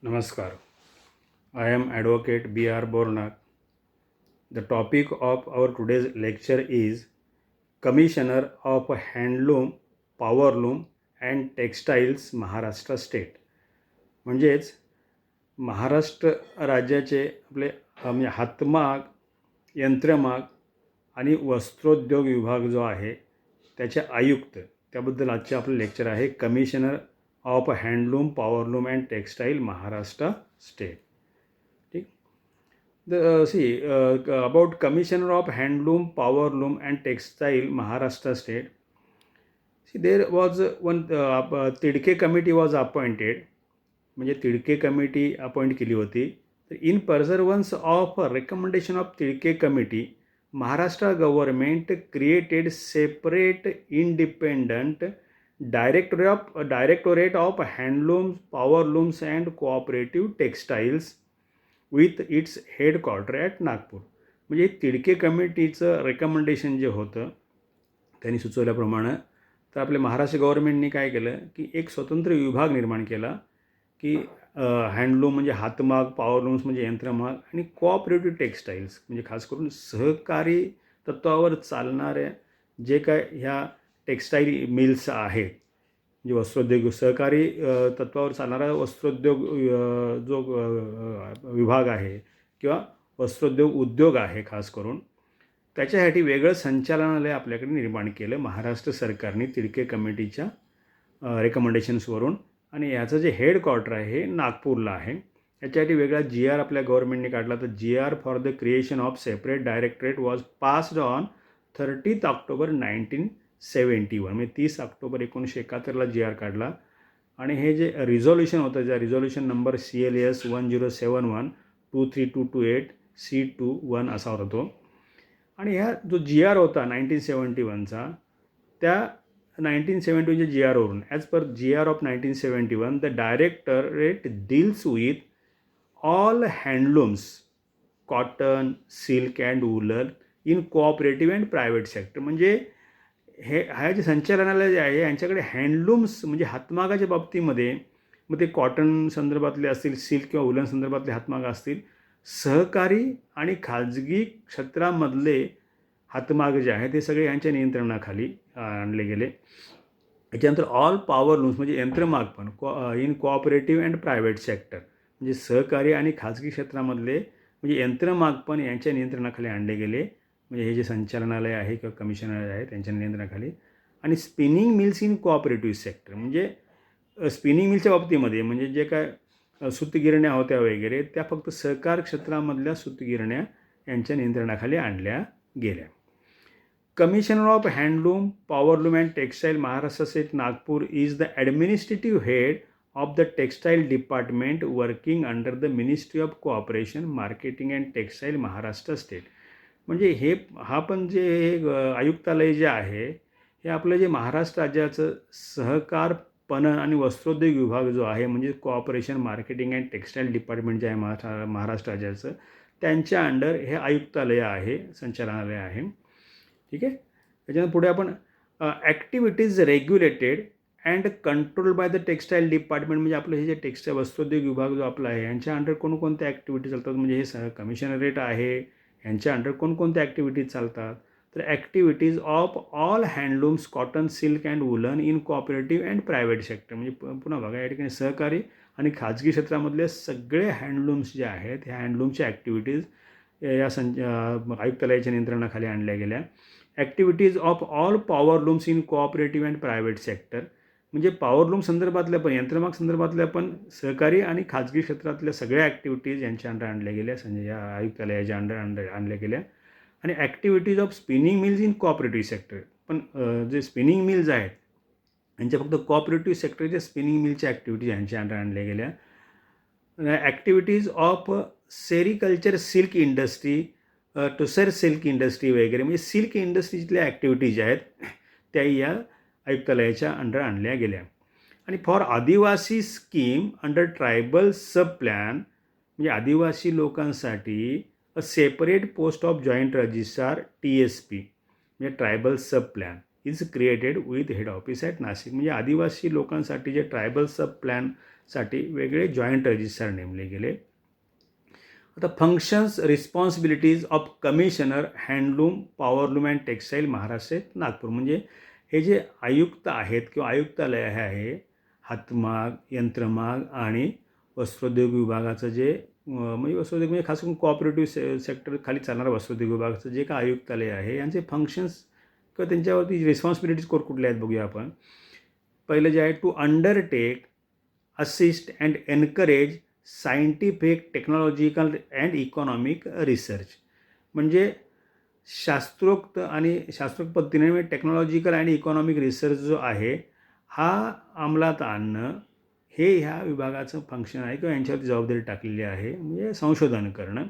Namaskar. I am Advocate B.R. Bornak. The topic of our today's lecture is Commissioner of Handloom, Powerloom and Textiles Maharashtra State. म्हणजेच महाराष्ट्र राज्याचे आपले म्हणजे हातमाग, यंत्रमाग आणि वस्त्रोद्योग विभाग जो आहे त्याचे आयुक्त, त्याबद्दल आजचे आपलं लेक्चर आहे commissioner of handloom, powerloom and textile Maharashtra state. ठीक. About commissioner of handloom, powerloom and textile Maharashtra state. There was one Tidke committee was appointed. म्हणजे तिडके कमिटी अपॉइंट केली होती. तर in pursuance of recommendation of Tidke committee, Maharashtra government created separate independent directorate of handlooms, powerlooms and cooperative textiles with its headquarter at Nagpur. म्हणजे Tidke कमिटीचं recommendation जे होतं त्यांनी सुचवल्याप्रमाणे तर आपल्या महाराष्ट्र गव्हर्नमेंटने काय केलं की एक स्वतंत्र विभाग निर्माण केला की हँडलूम म्हणजे हातमाग, पॉवरलूम्स म्हणजे यंत्रमाग आणि कोऑपरेटिव्ह टेक्स्टाईल्स म्हणजे खास करून सहकारी तत्वावर चालणाऱ्या जे काय ह्या टेक्स्टाईल मिल्स आहेत, म्हणजे वस्त्रोद्योग सहकारी तत्वावर चालणारा वस्त्रोद्योग जो विभाग आहे किंवा वस्त्रोद्योग उद्योग आहे खास करून, त्याच्यासाठी वेगळं संचालनालय आपल्याकडे निर्माण केलं महाराष्ट्र सरकारने तिडके कमिटीच्या रेकमेंडेशन्सवरून. आणि याचं जे हेडक्वार्टर आहे हे नागपूरला आहे. याच्यासाठी वेगळा GR आपल्या गव्हर्नमेंटने काढला. तर GR for the creation of separate directorate was passed on 30 October 1971. म्हणजे 30 ऑक्टोबर 1971ला GR काढला. आणि हे जे रिझॉल्युशन होतं, ज्या रिझॉल्युशन नंबर CLS 1071-23228C21 असा होता तो. आणि ह्या जो GR होता 1971चा, त्या 1971 GRवरून as per GR of 1971 the directorate deals with all handlooms, cotton, silk and woollen in cooperative and private sector. म्हणजे ह्या जे संचालनालय जे आहे यांच्याकडे हँडलूम्स म्हणजे हातमागाच्या बाबतीमध्ये, मग ते कॉटन संदर्भातले असतील, सिल्क किंवा वूलन संदर्भातले हातमाग असतील, सहकारी आणि खाजगी क्षेत्रामधले हातमाग जे आहे ते सगळे यांच्या नियंत्रणाखाली आणले गेले. याच्यानंतर ऑल पॉवरलूम्स म्हणजे यंत्रमाग पण in cooperative and private sector म्हणजे सहकारी आणि खाजगी क्षेत्रामधले म्हणजे यंत्रमाग पण यांच्या नियंत्रणाखाली आणले गेले. म्हणजे हे जे संचालनालय आहे किंवा कमिशनर आहे त्यांच्या नियंत्रणाखाली. आणि spinning mills in cooperative sector म्हणजे स्पिनिंग मिलच्या बाबतीमध्ये म्हणजे जे काय सूतगिरण्या होत्या वगैरे त्या फक्त सहकार क्षेत्रामधल्या सूतगिरण्या यांच्या नियंत्रणाखाली आणल्या गेल्या. Commissioner of Handloom, Powerloom and Textile Maharashtra State Nagpur is the administrative head of the textile department working under the Ministry of Cooperation, Marketing and Textile Maharashtra State. म्हणजे हा पण जे आयुक्तालय जे आहे हे आपलं जे महाराष्ट्र राज्याचं सहकार, पणन आणि वस्त्रोद्योग विभाग जो आहे म्हणजे cooperation, marketing and textile department जे आहे महाराष्ट्र राज्याचं, त्यांच्या अंडर हे आयुक्तालय आहे, संचालनालय आहे. ठीक आहे. त्याच्यानंतर पुढे आपण activities regulated and control by the textile department. म्हणजे आपलं हे जे टेक्स्टाईल वस्त्रोद्योग विभाग जो आपला आहे यांच्या अंडर कोणकोणत्या ॲक्टिव्हिटी चालतात, म्हणजे हे कमिशनरेट आहे यांच्या अंडर कोणकोणत्या ॲक्टिव्हिटीज चालतात. तर activities of all handlooms, cotton, silk and woollen in cooperative and private sector. म्हणजे पुन्हा बघा या ठिकाणी सहकारी आणि खाजगी क्षेत्रामधले सगळे हँडलूम्स जे आहेत ह्या हँडलूमच्या ॲक्टिव्हिटीज या आयुक्तालयाच्या नियंत्रणाखाली आणल्या गेल्या. Activities of all powerlooms in cooperative and private sector म्हणजे पॉवरलूम संदर्भातल्या पण, यंत्रमाग संदर्भातल्या पण, सहकारी आणि खाजगी क्षेत्रातल्या सगळ्या ॲक्टिव्हिटीज यांच्या अंडर आणल्या गेल्या, या आयुक्तालयाच्या अंडर आणल्या गेल्या. आणि activities of spinning mills in cooperative sector पण जे स्पिनिंग मिल्स आहेत यांच्या फक्त कोऑपरेटिव्ह सेक्टरच्या स्पिनिंग मिलच्या ॲक्टिव्हिटीज यांच्या अंडर आणल्या गेल्या. Activities of sericulture, silk industry, tussar silk industry वगैरे म्हणजे सिल्क इंडस्ट्रीतल्या ॲक्टिव्हिटीज आहेत त्या या आयुक्तालयाच्या अंडर आणल्या गेल्या. आणि फॉर आदिवासी स्कीम अंडर ट्रायबल सब प्लॅन म्हणजे आदिवासी लोकांसाठी a separate post of joint registrar TSP म्हणजे tribal sub plan is created with head office at Nashik. म्हणजे आदिवासी लोकांसाठी जे ट्रायबल सब प्लॅनसाठी वेगळे जॉईंट रजिस्ट्रार नेमले गेले. आता functions responsibilities of commissioner handloom powerloom and textile Maharashtra Nagpur. म्हणजे हे जे आयुक्त आहेत किंवा आयुक्तालय आहे हातमाग यंत्रमाग आणि वस्त्रोद्योग विभागाचं जे म्हणजे वस्त्रोद्योग म्हणजे खास करून कोऑपरेटिव्ह सेक्टर खाली चालणारं वस्त्रोद्योग विभागाचं जे काय आयुक्तालय आहे यांचे फंक्शन्स किंवा त्यांच्यावरती रिस्पॉन्सिबिलिटीज कुठल्या आहेत बघूया आपण. पहिलं जे आहे to undertake assist and encourage scientific technological and economic research. म्हणजे शास्त्रोक्त आणि शास्त्रोक्त पद्धतीने म्हणजे टेक्नॉलॉजिकल आणि इकॉनॉमिक रिसर्च जो आहे हा अंमलात आणणं हे ह्या विभागाचं फंक्शन आहे किंवा यांच्यावरती जबाबदारी टाकलेली आहे. म्हणजे संशोधन करणं.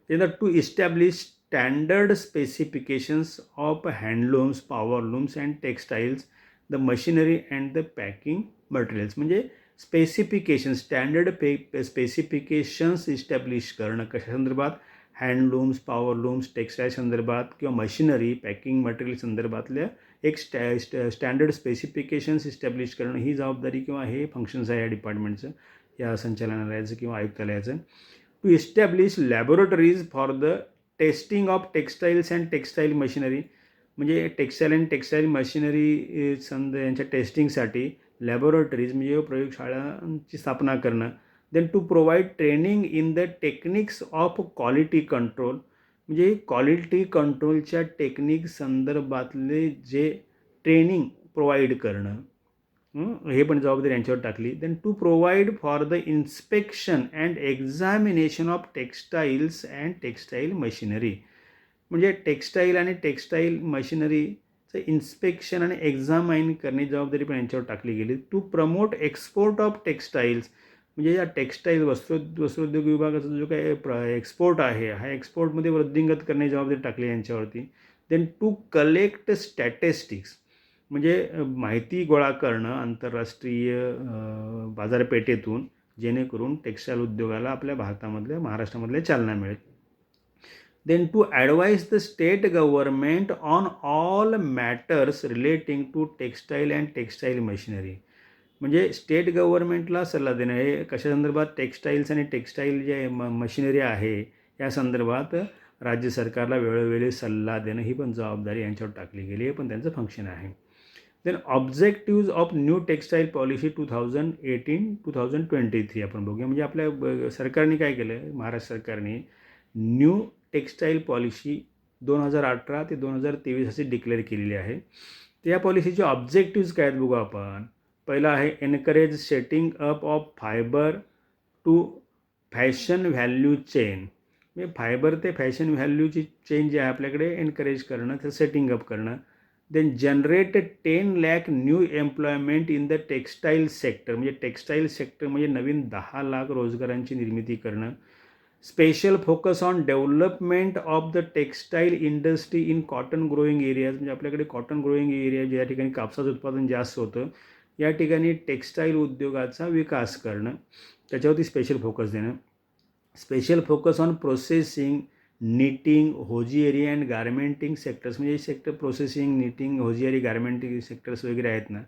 त्यानंतर to establish standard specifications of handlooms powerlooms and textiles the machinery and the packing materials. म्हणजे स्पेसिफिकेशन स्टँडर्ड स्पेसिफिकेशन्स इस्टॅब्लिश करणं कशा संदर्भात हँडलूम्स पॉवरलूम्स टेक्स्टाईल संदर्भात किंवा मशिनरी पॅकिंग मटेरियल संदर्भातल्या एक स्टँडर्ड स्पेसिफिकेशन्स इस्टॅब्लिश करणं ही जबाबदारी किंवा हे फंक्शन्स आहे या डिपार्टमेंटचं या संचालनालयाचं किंवा आयुक्तालयाचं. To establish laboratories for the testing of textiles and textile machinery. म्हणजे टेक्स्टाईल अँड टेक्स्टाईल मशिनरी यांच्या टेस्टिंगसाठी लॅबोरेटरीज म्हणजे प्रयोगशाळांची स्थापना करणं. Then to provide training in the techniques of quality control. म्हणजे क्वालिटी कंट्रोलच्या टेक्निक संदर्भातले जे ट्रेनिंग प्रोव्हाइड करणं हे पण जबाबदारी यांच्यावर टाकली. Then to provide for the inspection and examination of textiles and textile machinery. म्हणजे टेक्स्टाईल आणि टेक्स्टाईल मशिनरीचं इन्स्पेक्शन आणि एक्झामाइन करण्याची जबाबदारी पण यांच्यावर टाकली गेली. To promote export of textiles. म्हणजे या टेक्स्टाईल वस्त्रोद्योग विभागाचा जो काही एक्सपोर्ट आहे हा एक्सपोर्टमध्ये वृद्धिंगत करण्याची जबाबदारी टाकली यांच्यावरती. Then to collect statistics. म्हणजे माहिती गोळा करणं आंतरराष्ट्रीय बाजारपेठेतून जेणेकरून टेक्स्टाईल उद्योगाला आपल्या भारतामधल्या महाराष्ट्रामधल्या चालना मिळेल. Then to advise the state government on all matters relating to textile and textile machinery. म्हणजे स्टेट गव्हर्नमेंटला सल्ला देणं हे कशा संदर्भात टेक्स्टाईल्स आणि टेक्स्टाईल जे मशिनरी आहे या संदर्भात राज्य सरकारला वेळोवेळी सल्ला देणं ही पण जबाबदारी यांच्यावर टाकली गेली. हे पण त्यांचं फंक्शन आहे. Then objectives of new textile policy 2018-2023 आपण बघूया. म्हणजे आपल्या सरकारने काय केलं महाराष्ट्र सरकारने न्यू टेक्स्टाईल पॉलिसी 2018 ते 2023 अशी डिक्लेअर केलेली आहे. तर या पॉलिसीचे ऑब्जेक्टिव्ज काय आहेत बघू आपण. पहिला आहे encourage setting up of fibre to fashion value chain. म्हणजे फायबर ते फॅशन व्हॅल्यूची चेन जी आहे आपल्याकडे एनकरेज करणं ते सेटिंग अप करणं. Then generate 10 lakh new employment in the textile sector. म्हणजे टेक्स्टाईल सेक्टर म्हणजे नवीन 10 लाख रोजगारांची निर्मिती करणं. Special focus on development of the textile industry in cotton growing areas. म्हणजे आपल्याकडे कॉटन ग्रोईंग एरिया ज्या ठिकाणी कापसाचं उत्पादन जास्त होतं या ठिकाणी टेक्स्टाईल उद्योगाचा विकास करणं त्याच्यावरती स्पेशल फोकस देणं. Special focus on processing knitting hosiery and garmenting sectors. म्हणजे sector processing knitting hosiery garmenting sectors वगैरे आहेत ना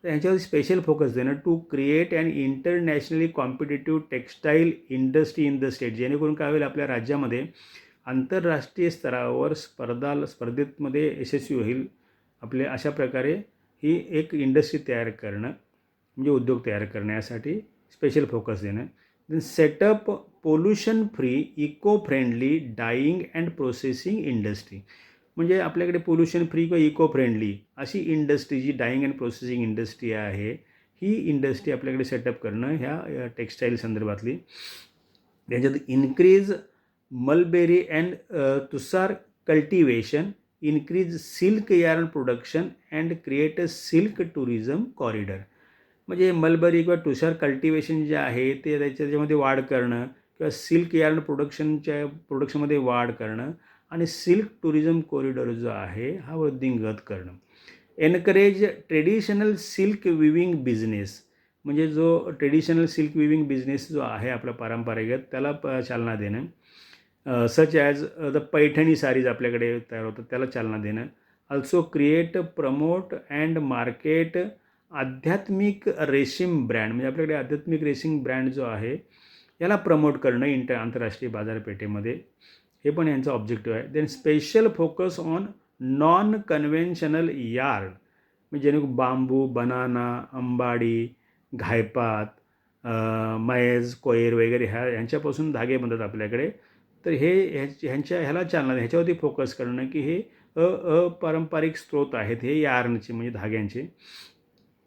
तर ह्याच्यावर स्पेशल फोकस देणं. To create and internationally competitive textile industry in the state. जेणेकरून काय होईल आपल्या राज्यामध्ये आंतरराष्ट्रीय स्तरावर स्पर्धेमध्ये यशस्वी होईल आपले. अशा प्रकारे ही एक इंडस्ट्री तयार करणं म्हणजे उद्योग तयार करण्यासाठी स्पेशल फोकस देणं. Then setup pollution free eco friendly dyeing and processing industry. म्हणजे आपल्याकडे पोल्युशन फ्री किंवा इको फ्रेंडली अशी इंडस्ट्री जी डाईंग अँड प्रोसेसिंग इंडस्ट्री आहे ही इंडस्ट्री आपल्याकडे सेटअप करणं ह्या टेक्स्टाईल संदर्भातली. त्याच्यात increase mulberry and Tushar cultivation, increase silk yarn production and create a silk tourism corridor. म्हणजे मलबरी किंवा तुषार कल्टिवेशन जे आहे ते त्याच्यामध्ये वाढ करणं किंवा सिल्क यार्न प्रोडक्शनमध्ये वाढ करणं आणि सिल्क टुरिझम कॉरिडॉर जो आहे हा वृद्धिंगत करणं. Encourage traditional silk viewing business. म्हणजे जो ट्रेडिशनल सिल्क विविंग बिझनेस जो आहे आपला पारंपरिक त्याला चालना देणं. Such as the Paithani saris आपल्याकडे तयार होतात त्याला चालना देणं. Also create, promote and market आध्यात्मिक रेशीम ब्रँड, म्हणजे आपल्याकडे आध्यात्मिक रेशीम ब्रँड जो आहे याला प्रमोट करणं आंतरराष्ट्रीय बाजारपेठेमध्ये, हे पण यांचं ऑब्जेक्टिव्ह आहे. Then special focus on non conventional yarn, म्हणजे जेणेकरून बांबू, बनाना, अंबाडी, घायपात, मैज, कोयर वगैरे ह्यांच्यापासून धागे बनतात आपल्याकडे. तर ह्याला चालना, ह्याच्यावरती फोकस करणं की हे अपारंपरिक स्रोत आहेत हे यार्नचे म्हणजे धाग्यांचे,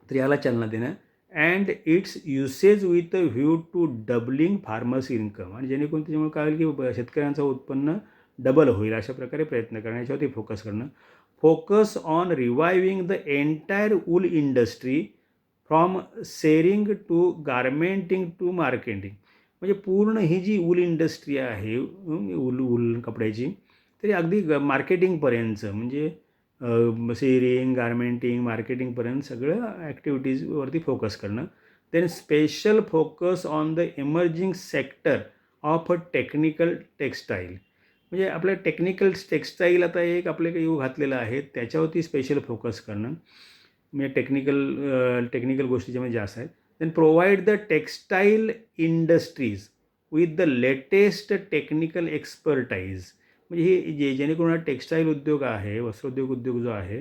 तर याला चालना देणं. And its usage with a view to doubling farmers income, आणि जेणेकरून त्याच्यामुळे काय होईल की शेतकऱ्यांचं उत्पन्न डबल होईल अशा प्रकारे प्रयत्न करणं, याच्यावरती फोकस करणं. Focus on reviving the entire wool industry from shearing to garmenting to marketing, म्हणजे पूर्ण ही जी वूल इंडस्ट्री आहे, वूल कपड्याची, तरी अगदी मार्केटिंगपर्यंतचं, म्हणजे सेरिंग, गारमेंटिंग, मार्केटिंगपर्यंत सगळं ॲक्टिव्हिटीजवरती फोकस करणं. Then special focus on the emerging sector of a technical textile, म्हणजे आपलं टेक्निकल टेक्स्टाईल आता एक आपल्याकडे येऊ घातलेलं आहे, त्याच्यावरती स्पेशल फोकस करणं, म्हणजे टेक्निकल गोष्टी ज्यामध्ये जास्त आहेत. Then provide the textile industries with the latest technical expertise, म्हणजे हे जेणेकरून हा टेक्स्टाईल उद्योग आहे, वस्त्रोद्योग उद्योग जो आहे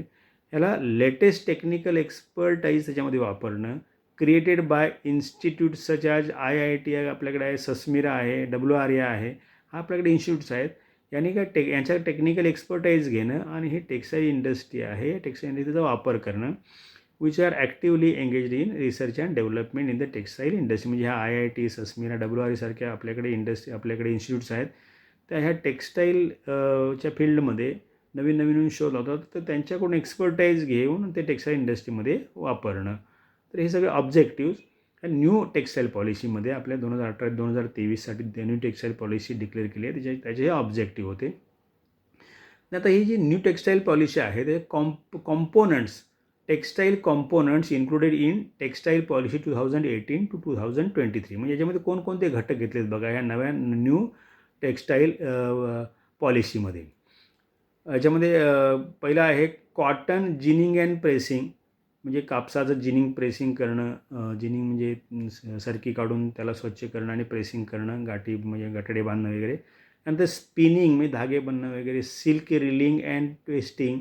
याला लेटेस्ट टेक्निकल एक्सपर्टाईज त्याच्यामध्ये वापरणं. Created by institute such as IIT आहे आपल्याकडे आहे, सस्मिरा आहे, WRA आहे, हा आपल्याकडे इन्स्टिट्यूट्स आहेत. यांनी काय यांच्या टेक्निकल एक्सपर्टाईज घेणं आणि ही टेक्स्टाईल इंडस्ट्री आहे, टेक्स्टाईल इंडस्ट्रीचा वापर करणं. Which are actively engaged in research and development in the textile industry, म्हणजे ह्या IIT, सस्मिरा, WRA सारख्या आपल्याकडे इन्स्टिट्यूट्स आहेत, त्या ह्या टेक्स्टाईल च्या फील्डमध्ये नवीन नवीन शोध लावतात, तर त्यांच्याकडून एक्सपर्टाईज घेऊन ते टेक्स्टाईल इंडस्ट्रीमध्ये वापरणं. तर हे सगळे ऑब्जेक्टिव्ज न्यू टेक्स्टाईल पॉलिसीमध्ये आपल्या 2018-2023साठी न्यू टेक्स्टाईल पॉलिसी डिक्लेअर केली आहे, त्याचे हे ऑब्जेक्टिव्ह होते. आता ही जी न्यू टेक्स्टाईल पॉलिसी आहे ते components, textile components included in textile policy 2018 to 2023, म्हणजे याच्यामध्ये कोणकोणते घटक घेतलेत बघा ह्या नव्या न्यू टेक्स्टाईल पॉलिसीमध्ये. याच्यामध्ये पहिलं आहे कॉटन जिनिंग अँड प्रेसिंग, म्हणजे कापसाचं जिनिंग प्रेसिंग करणं, जिनिंग म्हणजे सरकी काढून त्याला स्वच्छ करणं आणि प्रेसिंग करणं, गाठी म्हणजे गठडे बांधणं वगैरे. नंतर स्पिनिंग म्हणजे धागे बनणं वगैरे, silk reeling and twisting,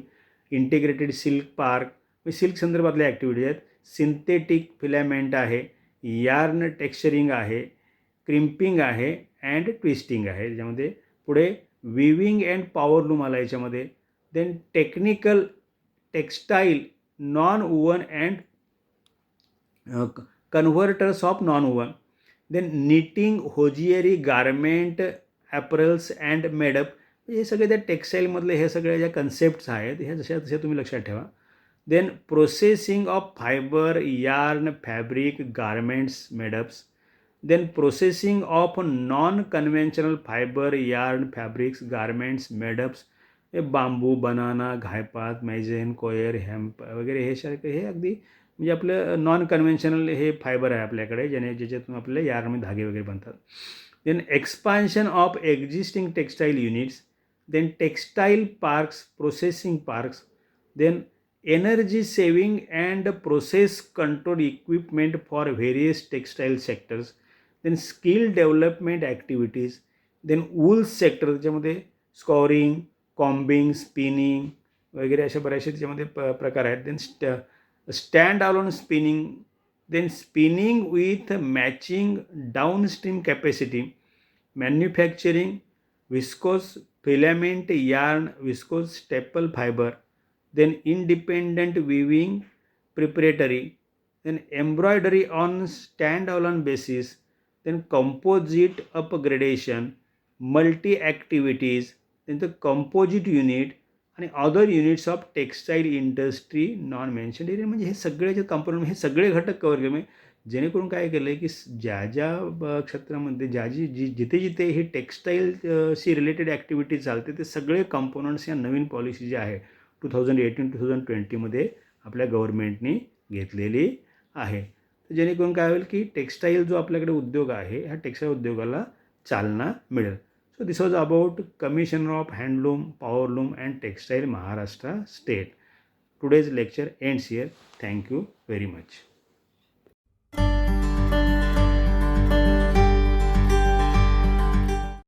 integrated silk park म्हणजे सिल्क संदर्भातल्या ॲक्टिव्हिटीज आहेत. सिंथेटिक फिलॅमेंट आहे, यार्न टेक्स्चरिंग आहे, क्रिम्पिंग आहे अँड ट्विस्टिंग आहे. त्याच्यामध्ये पुढे विविंग अँड पॉवरलूम आला याच्यामध्ये. Then technical textile non woven and converters of non woven. Then knitting, hosiery, garment, apparels and made up, हे सगळे त्या टेक्स्टाईलमधले हे सगळे ज्या कन्सेप्ट्स आहेत ह्या जशा तुम्ही लक्षात ठेवा. Then processing of fibre, yarn, fabric, garments, made ups. Then processing of non conventional fibre, yarn, fabrics, garments, made ups, हे बांबू, बनाना, घायपात, मैजेन, कोयर, हॅम्प वगैरे हे सारखे हे अगदी म्हणजे आपलं नॉन कन्व्हेन्शनल हे फायबर आहे आपल्याकडे, ज्याच्यातून आपल्याला यार्नमध्ये धागे वगैरे बनतात. Then expansion of existing textile units. Then textile parks, processing parks. Then energy saving and process control equipment for various textile sectors. Then skill development activities. Then wools sector, त्याच्यामध्ये scouring, combing, spinning वगैरे अशा बऱ्याचशा त्याच्यामध्ये प्रकार आहेत. Then stand alone spinning. Then spinning with matching downstream capacity. Manufacturing, viscose filament yarn, viscose staple fibre. Then independent weaving, preparatory. Then embroidery on stand alone basis. Then composite upgradation, multi activities. त्यांचं composite unit आणि other units of textile industry non mentioned area, म्हणजे हे सगळ्याचे component हे सगळे घटक cover केले. जेणेकरून काय केलं आहे की ज्या क्षेत्रामध्ये जिथे जिथे ही टेक्स्टाईलशी रिलेटेड ॲक्टिव्हिटीज चालते ते सगळे कंपोनंट्स या नवीन पॉलिसी जी आहे 2018-2020मध्ये आपल्या गव्हर्नमेंटनी घेतलेली आहे. तर जेणेकरून काय होईल की टेक्स्टाईल जो आपल्याकडे उद्योग आहे ह्या टेक्स्टाईल उद्योगाला चालना मिळेल. So this was about Commissioner of Handloom, Powerloom and Textile, Maharashtra State. Today's lecture ends here. Thank you very much.